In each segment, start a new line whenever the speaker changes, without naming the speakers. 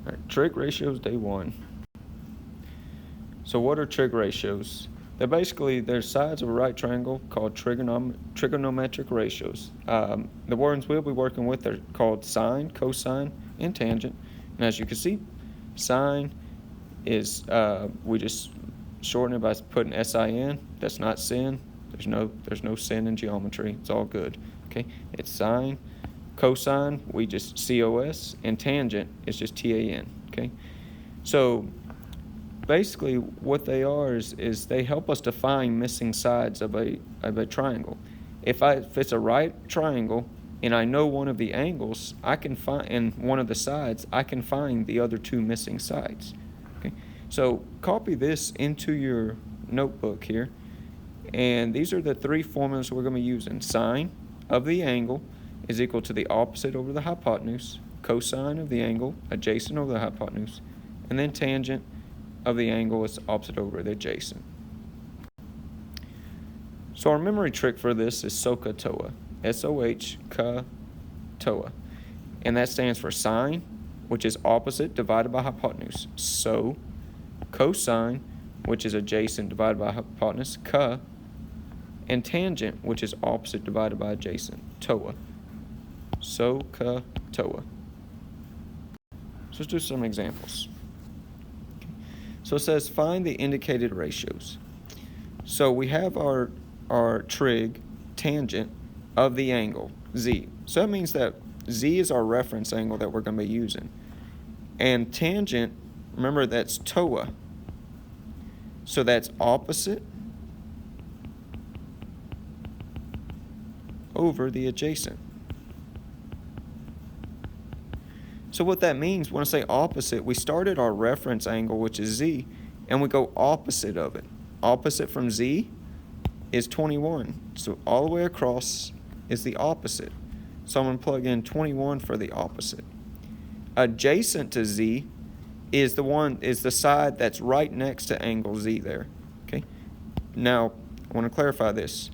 All right, trig ratios, day 1. So what are trig ratios? They're sides of a right triangle called trigonometric ratios. The ones we'll be working with are called sine, cosine, and tangent. And as you can see, sine is, we just shorten it by putting sin. That's not sin. There's no sin in geometry. It's all good. Okay, it's sine. Cosine, we just cos, and tangent is just tan. Okay, so basically what they are is they help us to find missing sides of a triangle. If it's a right triangle and I know one of the angles, I can find, and one of the sides, I can find the other two missing sides. Okay, so copy this into your notebook here, and these are the 3 formulas we're going to be using. Sine of the angle is equal to the opposite over the hypotenuse, cosine of the angle adjacent over the hypotenuse, and then tangent of the angle is opposite over the adjacent. So our memory trick for this is SOHCAHTOA, S-O-H-CA-TOA, and that stands for sine, which is opposite divided by hypotenuse, so, cosine, which is adjacent divided by hypotenuse, ca, and tangent, which is opposite divided by adjacent, toa. SOHCAHTOA. So let's do some examples. So it says find the indicated ratios. So we have our trig tangent of the angle, z. So that means that z is our reference angle that we're going to be using. And tangent, remember that's toa. So that's opposite over the adjacent. So what that means, when I say opposite, we start at our reference angle, which is z, and we go opposite of it. Opposite from z is 21. So all the way across is the opposite. So I'm going to plug in 21 for the opposite. Adjacent to z is the side that's right next to angle z there. Okay. Now, I want to clarify this.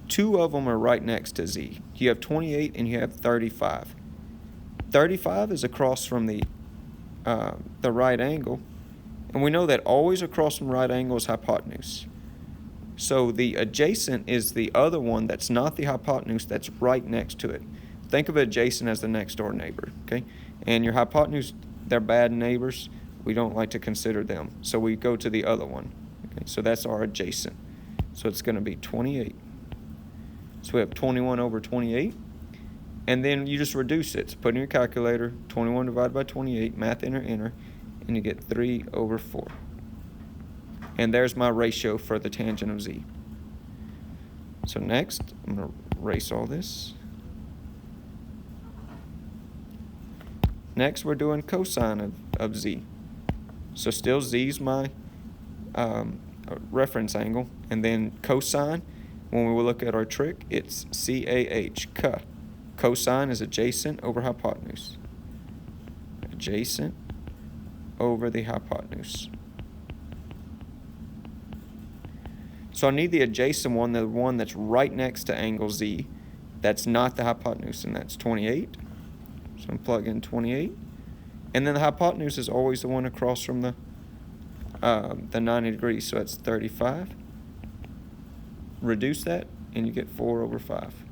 2 of them are right next to z. You have 28 and you have 35. 35 is across from the right angle, and we know that always across from right angle is hypotenuse. So the adjacent is the other one that's not the hypotenuse that's right next to it. Think of adjacent as the next door neighbor, okay? And your hypotenuse, they're bad neighbors. We don't like to consider them. So we go to the other one. Okay, so that's our adjacent. So it's going to be 28. So we have 21 over 28. And then you just reduce it. So put in your calculator, 21 divided by 28, math enter, and you get 3 over 4. And there's my ratio for the tangent of z. So next, I'm going to erase all this. Next, we're doing cosine of z. So still z is my reference angle. And then cosine, when we look at our trick, it's CAH, ca. Cosine is adjacent over hypotenuse. Adjacent over the hypotenuse. So I need the adjacent one, the one that's right next to angle z. That's not the hypotenuse, and that's 28. So I'm plugging in 28. And then the hypotenuse is always the one across from the 90 degrees, so that's 35. Reduce that, and you get 4 over 5.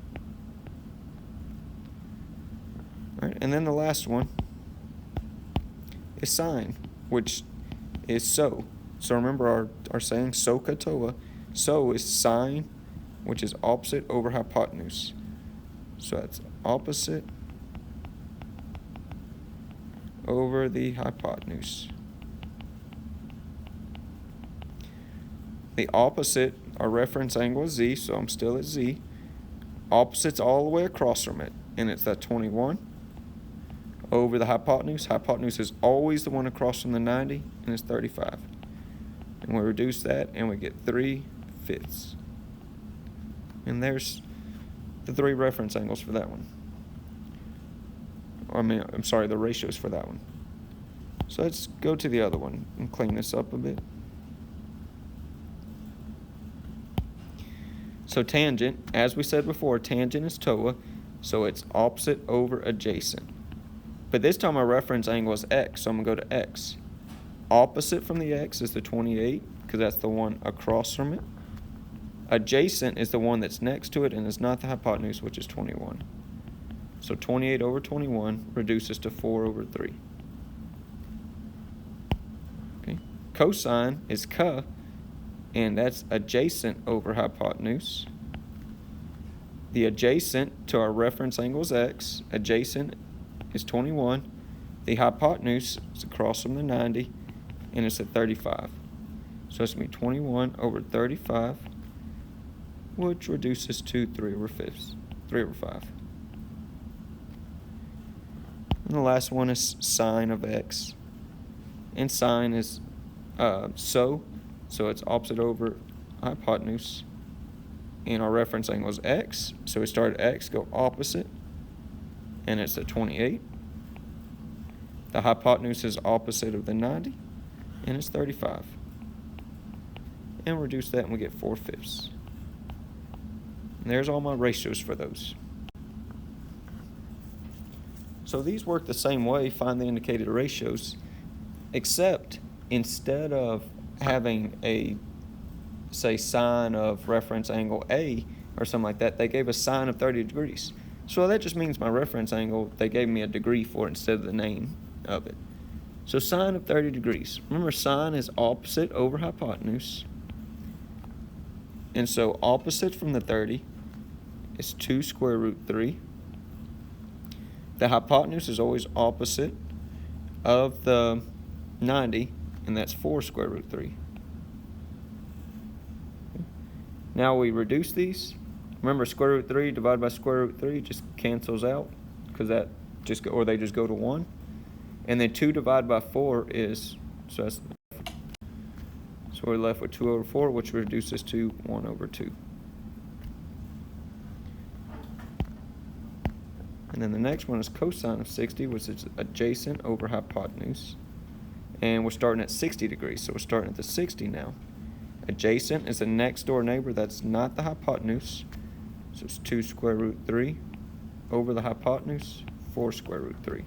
All right, and then the last one is sine, which is so. So remember our saying, SOHCAHTOA. So is sine, which is opposite over hypotenuse. So that's opposite over the hypotenuse. The opposite, our reference angle is z, so I'm still at z. Opposite's all the way across from it, and it's that 21 over the hypotenuse. Hypotenuse is always the one across from the 90, and it's 35. And we reduce that, and we get 3/5. And there's the 3 reference angles for that one. The ratios for that one. So let's go to the other one and clean this up a bit. So tangent, as we said before, tangent is TOA, so it's opposite over adjacent. But this time our reference angle is x, so I'm going to go to x. Opposite from the x is the 28, because that's the one across from it. Adjacent is the one that's next to it and is not the hypotenuse, which is 21. So 28 over 21 reduces to 4 over 3. Okay. Cosine is c, and that's adjacent over hypotenuse. The adjacent to our reference angle is x. Adjacent is 21. The hypotenuse is across from the 90, and it's at 35. So it's going to be 21 over 35, which reduces to 3 over 5. And the last one is sine of x. And sine is so it's opposite over hypotenuse. And our reference angle is x, so we start at x, go opposite, and it's at 28. The hypotenuse is opposite of the 90, and it's 35. And reduce that, and we get 4/5. And there's all my ratios for those. So these work the same way, find the indicated ratios, except instead of having a, say, sine of reference angle A or something like that, they gave a sine of 30 degrees. So that just means my reference angle, they gave me a degree for it instead of the name of it. So sine of 30 degrees. Remember, sine is opposite over hypotenuse. And so opposite from the 30 is 2 square root 3. The hypotenuse is always opposite of the 90, and that's 4 square root 3. Now we reduce these. Remember, square root 3 divided by square root 3 just cancels out, because that just or they just go to 1. And then 2 divided by 4 is, so we're left with 2 over 4, which reduces to 1 over 2. And then the next one is cosine of 60, which is adjacent over hypotenuse. And we're starting at 60 degrees, so we're starting at the 60 now. Adjacent is the next door neighbor that's not the hypotenuse. So it's 2 square root 3 over the hypotenuse, 4 square root 3.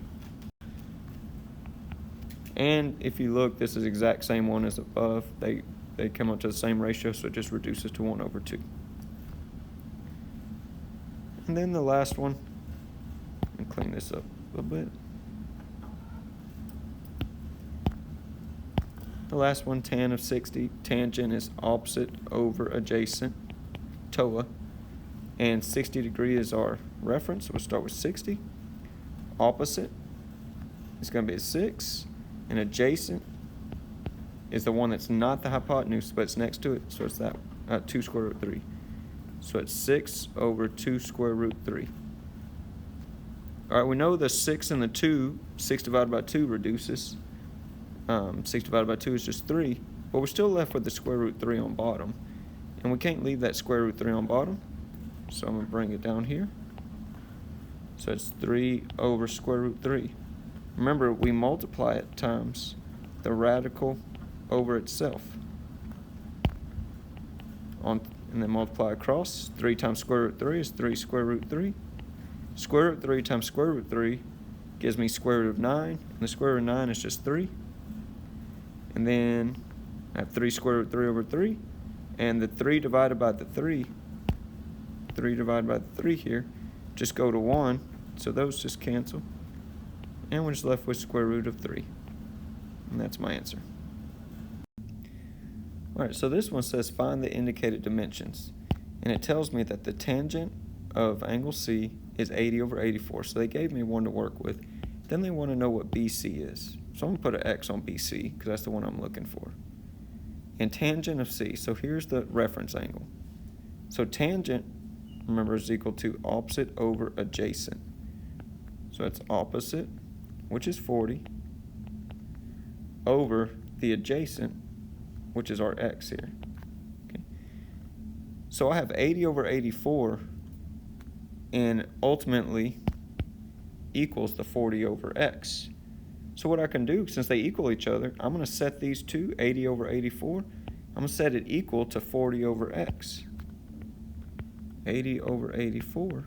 And if you look, this is the exact same one as above. They come up to the same ratio, so it just reduces to 1 over 2. And then the last one, let me clean this up a little bit. The last one, tan of 60. Tangent is opposite over adjacent, TOA. And 60 degrees is our reference, so we'll start with 60. Opposite is going to be a 6. And adjacent is the one that's not the hypotenuse, but it's next to it, so it's that 2 square root 3. So it's 6 over 2 square root 3. All right, we know the 6 and the 2, 6 divided by 2 reduces. 6 divided by 2 is just 3, but we're still left with the square root 3 on bottom. And we can't leave that square root 3 on bottom, so I'm going to bring it down here. So it's 3 over square root 3. Remember, we multiply it times the radical over itself. And then multiply across. 3 times square root 3 is 3 square root 3. Square root 3 times square root 3 gives me square root of 9. And the square root of 9 is just 3. And then I have 3 square root 3 over 3. And the 3 divided by the 3 divided by the 3 here, just go to 1. So those just cancel. And we're just left with square root of 3. And that's my answer. Alright, so this one says find the indicated dimensions. And it tells me that the tangent of angle C is 80 over 84. So they gave me one to work with. Then they want to know what BC is. So I'm going to put an X on BC because that's the one I'm looking for. And tangent of C. So here's the reference angle. So tangent, remember, is equal to opposite over adjacent. So it's opposite, which is 40, over the adjacent, which is our X here. Okay. So I have 80 over 84, and ultimately equals the 40 over X. So what I can do, since they equal each other, I'm going to set these two, 80 over 84, I'm going to set it equal to 40 over X. 80 over 84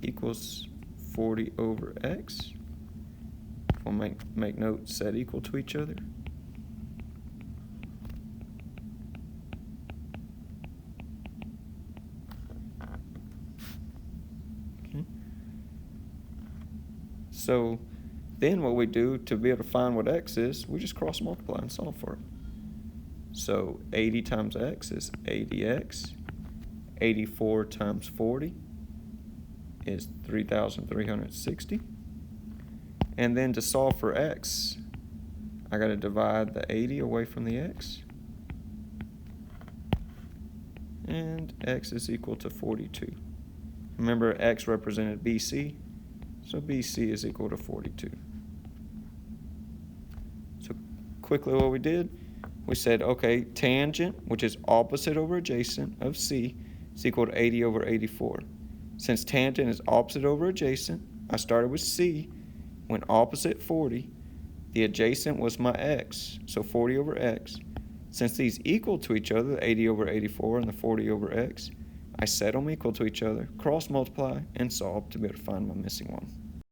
equals 40 over X. We'll make note, set equal to each other. Okay. So then what we do to be able to find what x is, we just cross multiply and solve for it. So 80 times x is 80x. 84 times 40 is 3,360. And then to solve for x, I got to divide the 80 away from the x. And x is equal to 42. Remember, x represented BC, so BC is equal to 42. So quickly what we did, we said, okay, tangent, which is opposite over adjacent of C, is equal to 80 over 84. Since tangent is opposite over adjacent, I started with C, went opposite 40. The adjacent was my x, so 40 over x. Since these equal to each other, the 80 over 84 and the 40 over x, I set them equal to each other, cross multiply, and solve to be able to find my missing one.